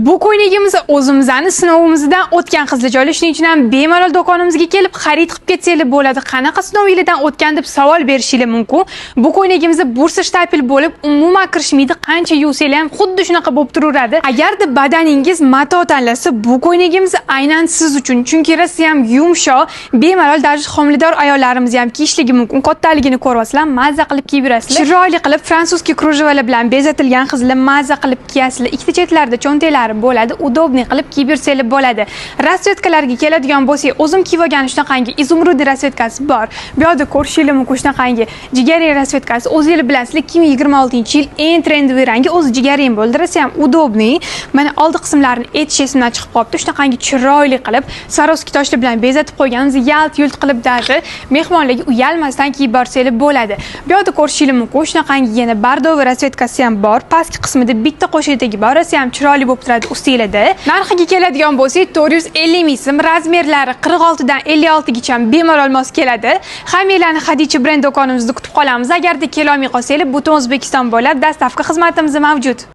Bu ko'ylagimizni o'zimizning sinovimizdan o'tgan qizlar shuning uchun ham bemalol do'konimizga kelib xarid qilib ketsanglar bo'ladi. Qanaqa sinovinglardan o'tgan deb savol berishinglar mumkin. Bu ko'ylagimizni bursa shtapel bo'lib, umuman kirishmaydi. Qancha yuvsanglar ham xuddi shunaqa bo'lib turaveradi. Agarda badaningiz mato tanlasa, bu ko'ylagimiz aynan siz uchun. Chunki rosa ham yumshoq, bemalol darajada homilador ayollarimiz ham kiyishligi mumkin. Kattaligini ko'ryapsizlar, mazza qilib kiyib yurasizlar. Chiroyli qilib fransuskiy krujavalar bilan bezatilgan qizlar mazza qilib kiyasizlar. Ikkita chetlarida cho'ntaklari bo'ladi, udobniy qilib kiyib yursanglar bo'ladi. Rasvetkalarga keladigan bo'lsak, o'zim kiyib olgan shunaqangi izumrudniy rasvetkasi bor. Bu yerda ko'rishinglar mumkin shunaqangi jigarrang rasvetkasi. O'zingizlar bilasizlar, 2026-yil eng trendiy rangi o'zi jigarrang bo'ldi. Rosa ham udobniy. Mana oldi qismlarini etish esimdan chiqib qolibdi. Shunaqangi chiroyli qilib Swarovski toshlar bilan bezatib qo'yganmiz. Yalt-yult qilib dardi mehmonlarga uyalmasdan kiyib borsanglar bo'ladi. Bu yerda ko'rishinglar mumkin shunaqangi yana bardoviy rasvetkasi ham bor. Pastki qismida bitta qo'shig'idagi bor. Rosa ham chiroyli bo'lib turadi ustinglarda. Narxiga keladigan bo'lsak, 450 ming so'm, razmerlari 46 dan 56 gacha bemalol mos keladi. Hammanglarni Hadicha brend do'konimizda kutib qolamiz. Agarda kela olmay qolsanglar, butun O'zbekiston bo'ylab dastavka xizmatimiz mavjud.